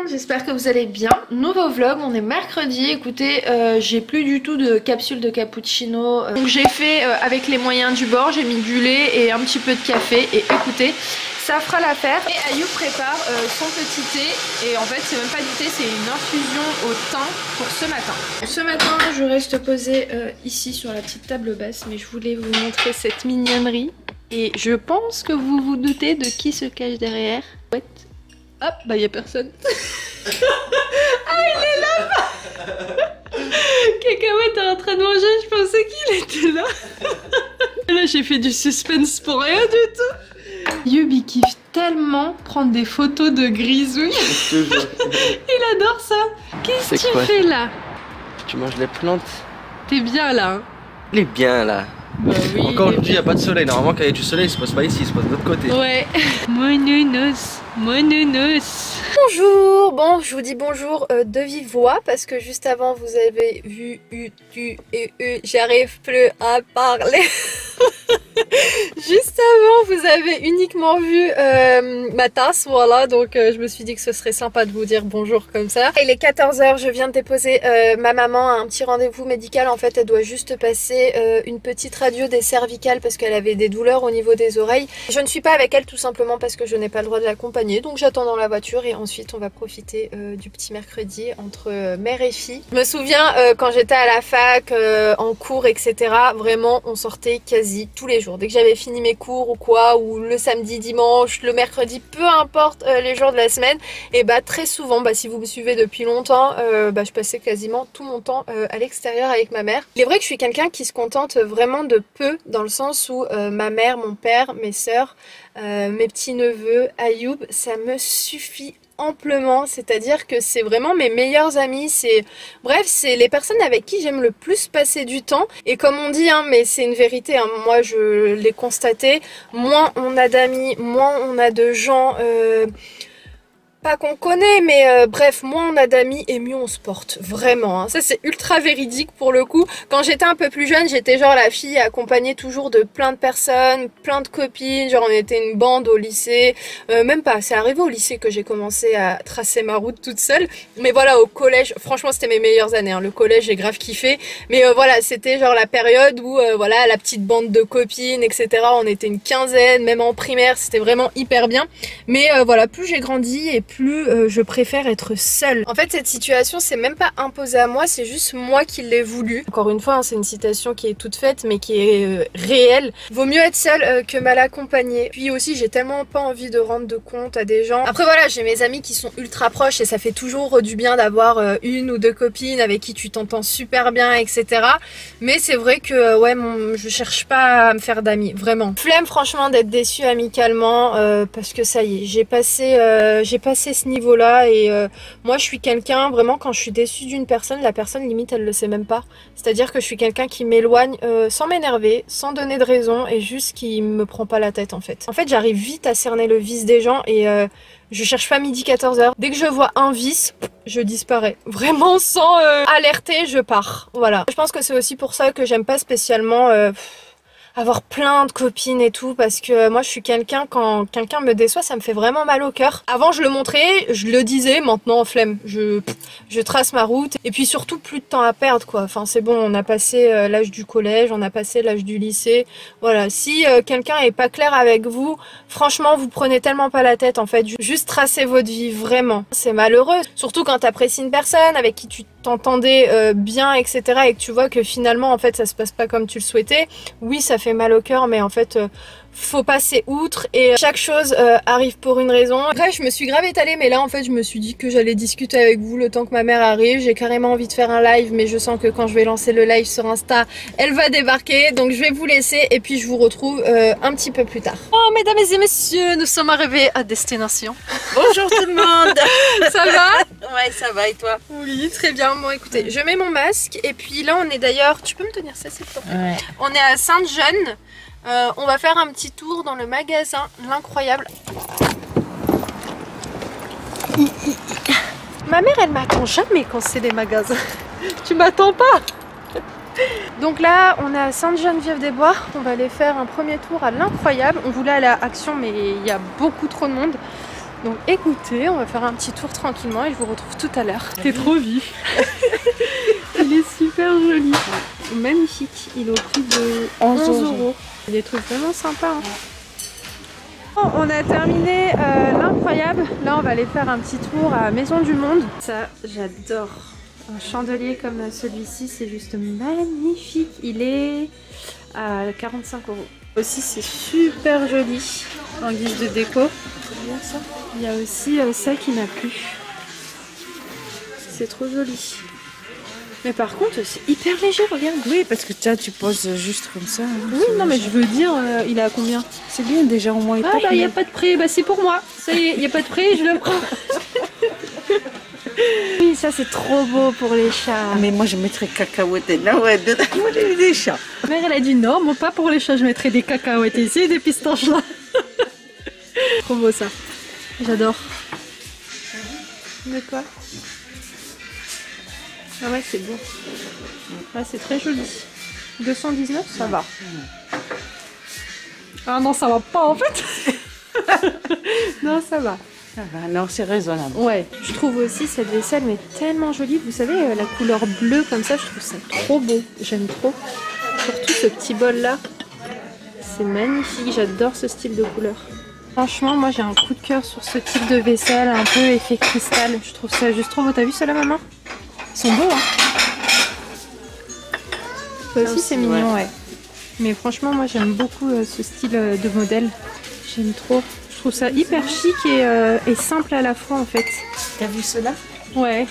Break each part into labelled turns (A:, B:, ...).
A: monde, j'espère que vous allez bien. Nouveau vlog, on est mercredi. Écoutez, j'ai plus du tout de capsule de cappuccino. Donc j'ai fait avec les moyens du bord, j'ai mis du lait et un petit peu de café. Et écoutez, ça fera l'affaire. Et Ayoub prépare son petit thé. Et en fait, c'est même pas du thé, c'est une infusion au thym pour ce matin. Ce matin, je reste posée ici sur la petite table basse, mais je voulais vous montrer cette mignonnerie. Et je pense que vous vous doutez de qui se cache derrière. Ouais. Hop, bah y a personne. Ah, il est là-bas. Cacahuète est en train de manger, je pensais qu'il était là. Là, j'ai fait du suspense pour rien du tout. Yubi kiffe tellement prendre des photos de grisouilles. Il adore ça. Qu'est-ce que tu fais là?
B: Tu manges les plantes.
A: T'es bien là hein?
B: Il est bien là.
A: Bah oui,
B: encore aujourd'hui il n'y a pas de soleil, normalement quand il y a du soleil il se passe pas ici, il se passe de l'autre côté.
A: Ouais. Mon nounours. Bonjour, bon je vous dis bonjour de vive voix parce que juste avant vous avez vu j'arrive plus à parler. Juste avant vous avez uniquement vu ma tasse, voilà, donc je me suis dit que ce serait sympa de vous dire bonjour comme ça. Il est 14 h, je viens de déposer ma maman à un petit rendez-vous médical. En fait elle doit juste passer une petite radio des cervicales parce qu'elle avait des douleurs au niveau des oreilles. Je ne suis pas avec elle tout simplement parce que je n'ai pas le droit de l'accompagner, donc j'attends dans la voiture et ensuite on va profiter du petit mercredi entre mère et fille. Je me souviens quand j'étais à la fac, en cours etc, vraiment on sortait quasi tous les jours. Dès que j'avais fini mes cours ou quoi, ou le samedi, dimanche, le mercredi, peu importe les jours de la semaine, et bah très souvent, bah si vous me suivez depuis longtemps, bah je passais quasiment tout mon temps à l'extérieur avec ma mère. Il est vrai que je suis quelqu'un qui se contente vraiment de peu, dans le sens où ma mère, mon père, mes sœurs, mes petits-neveux, Ayoub, ça me suffit amplement, c'est-à-dire que c'est vraiment mes meilleurs amis, c'est les personnes avec qui j'aime le plus passer du temps. Et comme on dit, hein, mais c'est une vérité, hein, moi je l'ai constaté, moins on a d'amis, moins on a de gens pas qu'on connaît, mais bref, moins on a d'amis et mieux on se porte, vraiment, hein. Ça c'est ultra véridique pour le coup. Quand j'étais un peu plus jeune, j'étais genre la fille accompagnée toujours de plein de personnes, plein de copines, genre on était une bande au lycée, même pas, c'est arrivé au lycée que j'ai commencé à tracer ma route toute seule, mais voilà, au collège, franchement c'était mes meilleures années, hein. Le collège j'ai grave kiffé, mais voilà, c'était genre la période où voilà, la petite bande de copines, etc, on était une quinzaine, même en primaire, c'était vraiment hyper bien, mais voilà, plus j'ai grandi et plus je préfère être seule. En fait cette situation c'est même pas imposé à moi, c'est juste moi qui l'ai voulu. Encore une fois hein, c'est une citation qui est toute faite mais qui est réelle. Vaut mieux être seule que mal accompagnée. Puis aussi j'ai tellement pas envie de rendre de compte à des gens. Après voilà, j'ai mes amis qui sont ultra proches et ça fait toujours du bien d'avoir une ou deux copines avec qui tu t'entends super bien etc. Mais c'est vrai que ouais je cherche pas à me faire d'amis, vraiment. Flemme franchement d'être déçue amicalement parce que ça y est, j'ai passé ce niveau-là et moi je suis quelqu'un vraiment quand je suis déçue d'une personne, la personne limite elle le sait même pas. C'est-à-dire que je suis quelqu'un qui m'éloigne sans m'énerver, sans donner de raison et juste qui me prend pas la tête en fait. En fait j'arrive vite à cerner le vice des gens et je cherche pas midi 14 h. Dès que je vois un vice, je disparais. Vraiment sans alerter, je pars. Voilà. Je pense que c'est aussi pour ça que j'aime pas spécialement avoir plein de copines et tout, parce que moi je suis quelqu'un, quand quelqu'un me déçoit ça me fait vraiment mal au cœur. Avant je le montrais, je le disais, maintenant flemme, je trace ma route et puis surtout plus de temps à perdre quoi. Enfin c'est bon, on a passé l'âge du collège, on a passé l'âge du lycée, voilà. Si quelqu'un est pas clair avec vous, franchement vous prenez tellement pas la tête en fait, juste tracez votre vie, vraiment. C'est malheureux, surtout quand t'apprécies une personne avec qui tu t'entendais bien etc et que tu vois que finalement en fait ça se passe pas comme tu le souhaitais. Oui ça fait mal au cœur mais en fait faut passer outre et chaque chose arrive pour une raison. Bref je me suis grave étalée mais là en fait je me suis dit que j'allais discuter avec vous le temps que ma mère arrive. J'ai carrément envie de faire un live mais je sens que quand je vais lancer le live sur Insta elle va débarquer, donc je vais vous laisser et puis je vous retrouve un petit peu plus tard. Oh mesdames et messieurs, nous sommes arrivés à destination.
C: Bonjour tout le monde.
A: Ça va?
C: Ouais ça va et toi?
A: Oui très bien, bon écoutez je mets mon masque et puis là on est d'ailleurs, tu peux me tenir ça s'il te plaît? Ouais. On est à Sainte-Jeanne. On va faire un petit tour dans le magasin L'Incroyable. Ma mère elle m'attend jamais quand c'est des magasins. Tu m'attends pas? Donc là on est à Sainte-Geneviève-des-Bois. On va aller faire un premier tour à L'Incroyable. On voulait aller à Action mais il y a beaucoup trop de monde. Donc écoutez, on va faire un petit tour tranquillement et je vous retrouve tout à l'heure. T'es trop vif. Il est super joli. Magnifique. Il est au prix de 11 €. Il y a des trucs vraiment sympas. Hein. Bon, on a terminé l'incroyable. Là, on va aller faire un petit tour à Maison du Monde. Ça, j'adore. Un chandelier comme celui-ci, c'est juste magnifique. Il est à 45 €. Aussi, c'est super joli en guise de déco. Il y a aussi ça qui m'a plu. C'est trop joli. Mais par contre, c'est hyper léger, regarde.
C: Oui, parce que tu poses juste comme ça. Hein,
A: oui, non, mais je veux dire, il est à combien?
C: C'est bien déjà, au moins.
A: Ah, bah, il n'y a pas de prix. Bah, c'est pour moi. Ça y est, il n'y a pas de prix, je le prends. Oui, ça, c'est trop beau pour les chats.
C: Mais moi, je mettrais cacahuètes là, ouais, dedans, des chats.
A: Ma mère, elle a dit non, moi, pas pour les chats. Je mettrais des cacahuètes ici et des pistaches là. Trop beau, ça. J'adore. De quoi? Ah ouais, c'est beau. Ouais, c'est très joli. 219, ça va. Ah non, ça va pas en fait. Non, ça va.
C: Ça va, non, c'est raisonnable.
A: Ouais, je trouve aussi cette vaisselle mais tellement jolie. Vous savez, la couleur bleue comme ça, je trouve ça trop beau. J'aime trop. Surtout ce petit bol là. C'est magnifique, j'adore ce style de couleur. Franchement, moi j'ai un coup de cœur sur ce type de vaisselle, un peu effet cristal. Je trouve ça juste trop beau. T'as vu cela, maman? Ils sont beaux, hein. Ça aussi, c'est mignon, ouais. Mais franchement, moi j'aime beaucoup ce style de modèle. J'aime trop. Je trouve ça hyper chic et simple à la fois en fait.
C: T'as vu cela?
A: Ouais.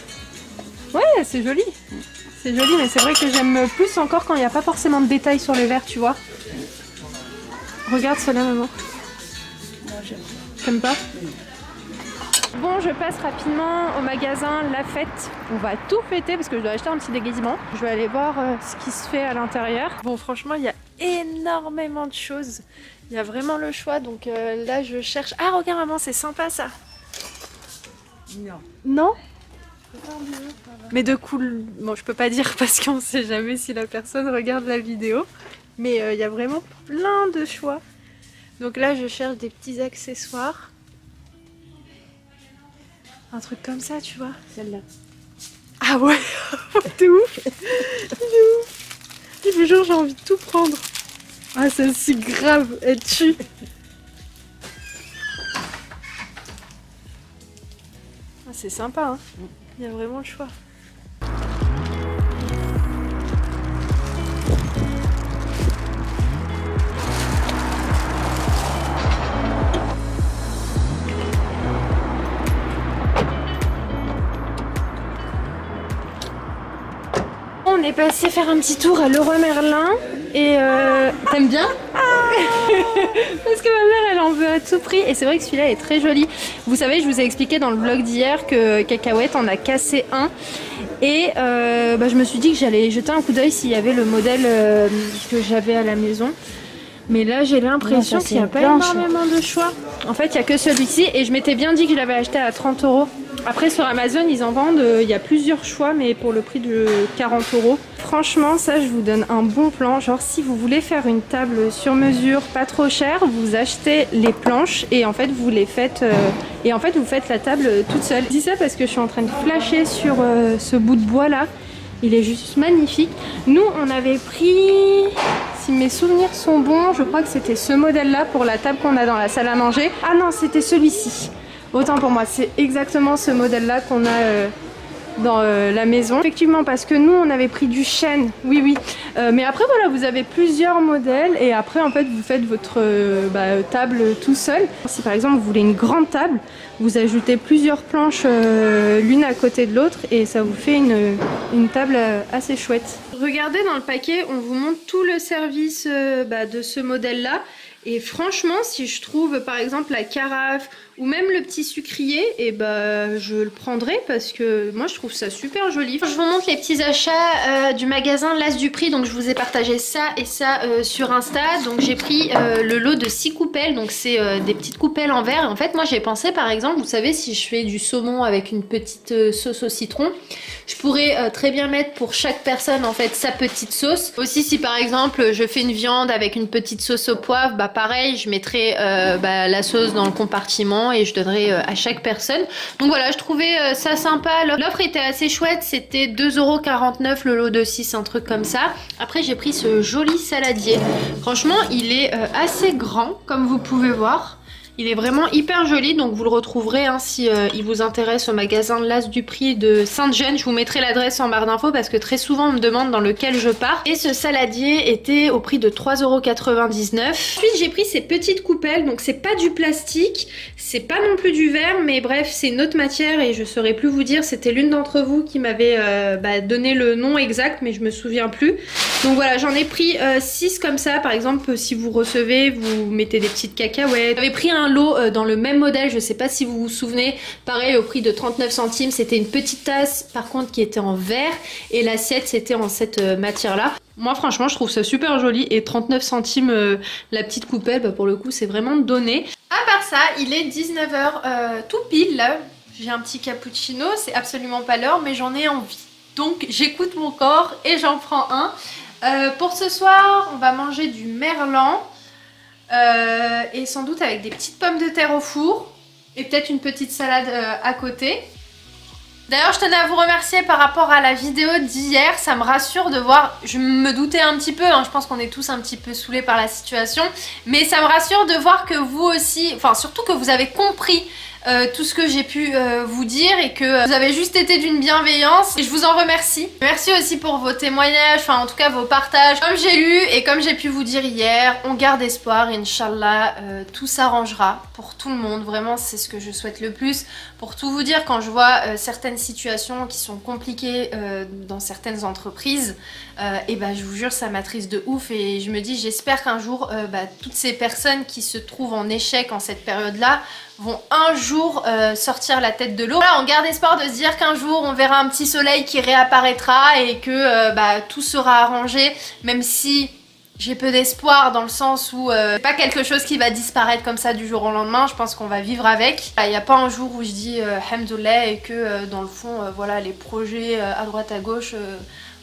A: Ouais, c'est joli. C'est joli, mais c'est vrai que j'aime plus encore quand il n'y a pas forcément de détails sur les verres, tu vois. Regarde cela, maman. T'aimes pas? Bon, je passe rapidement au magasin La Fête. On va tout fêter parce que je dois acheter un petit déguisement. Je vais aller voir ce qui se fait à l'intérieur. Bon, franchement, il y a énormément de choses. Il y a vraiment le choix, donc là je cherche... Ah, regarde maman, c'est sympa ça.
C: Non.
A: Non? Mais de cool... Bon, je peux pas dire parce qu'on sait jamais si la personne regarde la vidéo. Mais il y a vraiment plein de choix. Donc là, je cherche des petits accessoires. Un truc comme ça, tu vois.
C: Celle-là.
A: Ah ouais. T'es ouf. T'es ouf. Il fait genre, j'ai envie de tout prendre. Ah, celle-ci grave, elle tue. Ah, c'est sympa, hein. Il y a vraiment le choix. On est passé faire un petit tour à Leroy Merlin et t'aimes bien? Parce que ma mère elle en veut à tout prix et c'est vrai que celui-là est très joli. Vous savez, je vous ai expliqué dans le vlog d'hier que Cacahuète en a cassé un et je me suis dit que j'allais jeter un coup d'œil s'il y avait le modèle que j'avais à la maison. Mais là j'ai l'impression qu'il n'y a pas énormément de choix. En fait il n'y a que celui-ci et je m'étais bien dit que je l'avais acheté à 30 €. Après sur Amazon ils en vendent, il y a plusieurs choix mais pour le prix de 40 €. Franchement ça je vous donne un bon plan, genre si vous voulez faire une table sur mesure pas trop chère, vous achetez les planches et en fait vous les faites vous faites la table toute seule. Je dis ça parce que je suis en train de flasher sur ce bout de bois là. Il est juste magnifique. Nous on avait pris, si mes souvenirs sont bons, je crois que c'était ce modèle là pour la table qu'on a dans la salle à manger. Ah non, c'était celui-ci. Autant pour moi, c'est exactement ce modèle là qu'on a dans la maison. Effectivement, parce que nous on avait pris du chêne, oui. Mais après voilà, vous avez plusieurs modèles et après en fait vous faites votre table tout seul. Si par exemple vous voulez une grande table, vous ajoutez plusieurs planches l'une à côté de l'autre et ça vous fait une table assez chouette. Regardez dans le paquet, on vous montre tout le service de ce modèle là. Et franchement, si je trouve par exemple la carafe ou même le petit sucrier, et je le prendrai parce que moi je trouve ça super joli. Je vous montre les petits achats du magasin L'As du Prix. Donc je vous ai partagé ça et ça sur Insta. Donc j'ai pris le lot de 6 coupelles. Donc c'est des petites coupelles en verre. En fait moi j'ai pensé par exemple, vous savez, si je fais du saumon avec une petite sauce au citron, je pourrais très bien mettre pour chaque personne en fait sa petite sauce. Aussi si par exemple je fais une viande avec une petite sauce au poivre, pareil je mettrai la sauce dans le compartiment maman et je donnerai à chaque personne. Donc voilà, je trouvais ça sympa. L'offre était assez chouette, c'était 2,49 € le lot de 6, un truc comme ça. Après j'ai pris ce joli saladier. Franchement il est assez grand comme vous pouvez voir. Il est vraiment hyper joli, donc vous le retrouverez hein, si il vous intéresse au magasin L'As du Prix de Sainte-Genne. Je vous mettrai l'adresse en barre d'infos parce que très souvent on me demande dans lequel je pars. Et ce saladier était au prix de 3,99 €. Ensuite j'ai pris ces petites coupelles, donc c'est pas du plastique, c'est pas non plus du verre, mais bref c'est une autre matière et je saurais plus vous dire. C'était l'une d'entre vous qui m'avait donné le nom exact, mais je me souviens plus. Donc voilà, j'en ai pris 6 comme ça. Par exemple si vous recevez, vous mettez des petites cacahuètes. J'avais pris un lot dans le même modèle, je sais pas si vous vous souvenez, pareil au prix de 39 centimes, c'était une petite tasse par contre qui était en verre et l'assiette c'était en cette matière là. Moi franchement je trouve ça super joli et 39 centimes la petite coupelle, bah, pour le coup c'est vraiment donné. À part ça, il est 19 h tout pile là, j'ai un petit cappuccino, c'est absolument pas l'heure mais j'en ai envie. Donc j'écoute mon corps et j'en prends un. Pour ce soir on va manger du merlan. Et sans doute avec des petites pommes de terre au four et peut-être une petite salade à côté. D'ailleurs je tenais à vous remercier par rapport à la vidéo d'hier, ça me rassure de voir, je me doutais un petit peu, hein, je pense qu'on est tous un petit peu saoulés par la situation, mais ça me rassure de voir que vous aussi, enfin surtout que vous avez compris tout ce que j'ai pu vous dire et que vous avez juste été d'une bienveillance et je vous en remercie. Merci aussi pour vos témoignages, enfin en tout cas vos partages. Comme j'ai lu et comme j'ai pu vous dire hier, on garde espoir, Inch'Allah, tout s'arrangera pour tout le monde. Vraiment c'est ce que je souhaite le plus. Pour tout vous dire, quand je vois certaines situations qui sont compliquées dans certaines entreprises, et bah je vous jure ça m'attriste de ouf et je me dis j'espère qu'un jour toutes ces personnes qui se trouvent en échec en cette période là vont un jour sortir la tête de l'eau. Voilà, on garde espoir de se dire qu'un jour on verra un petit soleil qui réapparaîtra et que tout sera arrangé, même si j'ai peu d'espoir dans le sens où c'est pas quelque chose qui va disparaître comme ça du jour au lendemain. Je pense qu'on va vivre avec. Il n'y a pas un jour où je dis Alhamdoulilah et que dans le fond voilà les projets à droite à gauche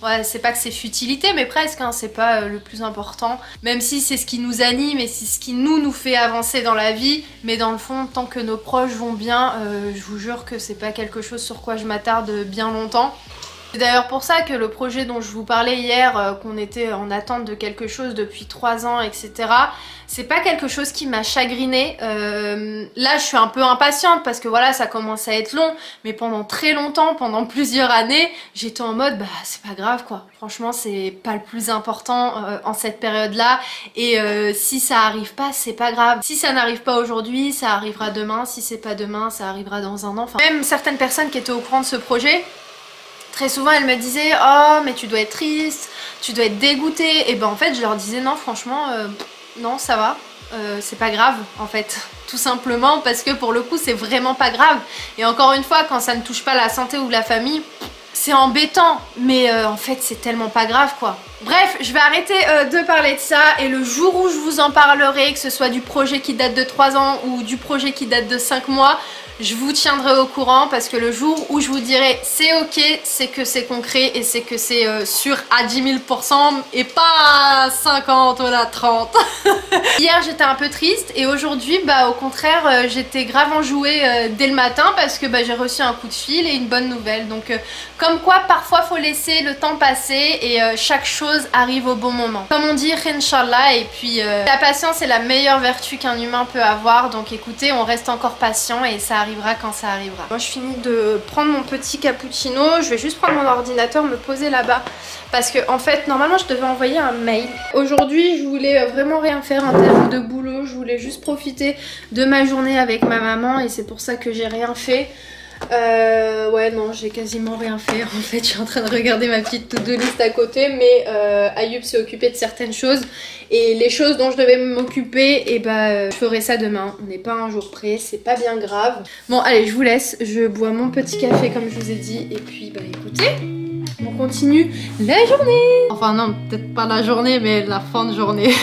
A: ouais, c'est pas que c'est futilité, mais presque, hein, c'est pas le plus important. Même si c'est ce qui nous anime et c'est ce qui nous fait avancer dans la vie. Mais dans le fond, tant que nos proches vont bien, je vous jure que c'est pas quelque chose sur quoi je m'attarde bien longtemps. C'est d'ailleurs pour ça que le projet dont je vous parlais hier, qu'on était en attente de quelque chose depuis 3 ans, etc. C'est pas quelque chose qui m'a chagrinée. Là je suis un peu impatiente parce que voilà ça commence à être long, mais pendant très longtemps, pendant plusieurs années, j'étais en mode bah c'est pas grave quoi. Franchement c'est pas le plus important en cette période là et si ça arrive pas c'est pas grave. Si ça n'arrive pas aujourd'hui, ça arrivera demain, si c'est pas demain, ça arrivera dans un an. Enfin, même certaines personnes qui étaient au courant de ce projet, très souvent elles me disaient oh mais tu dois être triste, tu dois être dégoûtée, et ben en fait je leur disais non franchement non ça va, c'est pas grave en fait, tout simplement parce que pour le coup c'est vraiment pas grave. Et encore une fois quand ça ne touche pas la santé ou la famille c'est embêtant, mais en fait c'est tellement pas grave quoi. Bref, je vais arrêter de parler de ça et le jour où je vous en parlerai, que ce soit du projet qui date de 3 ans ou du projet qui date de 5 mois, je vous tiendrai au courant parce que le jour où je vous dirai c'est ok, c'est que c'est concret et c'est que c'est sûr à 10 000% et pas à 50 ou à 30. Hier j'étais un peu triste et aujourd'hui bah au contraire j'étais grave enjouée dès le matin parce que bah, j'ai reçu un coup de fil et une bonne nouvelle. Donc comme quoi parfois faut laisser le temps passer et chaque chose arrive au bon moment. Comme on dit, Inch'Allah, et puis la patience est la meilleure vertu qu'un humain peut avoir, donc écoutez, on reste encore patient et ça arrivera quand ça arrivera. Moi je finis de prendre mon petit cappuccino, je vais juste prendre mon ordinateur, me poser là-bas, parce que en fait normalement je devais envoyer un mail. Aujourd'hui je voulais vraiment rien faire en termes de boulot, je voulais juste profiter de ma journée avec ma maman et c'est pour ça que j'ai rien fait. Ouais non j'ai quasiment rien fait en fait, je suis en train de regarder ma petite to-do list à côté, mais Ayoub s'est occupé de certaines choses et les choses dont je devais m'occuper et bah je ferai ça demain, on n'est pas un jour près, c'est pas bien grave. Bon allez je vous laisse, je bois mon petit café comme je vous ai dit et puis bah écoutez, on continue la journée. Enfin non peut-être pas la journée mais la fin de journée.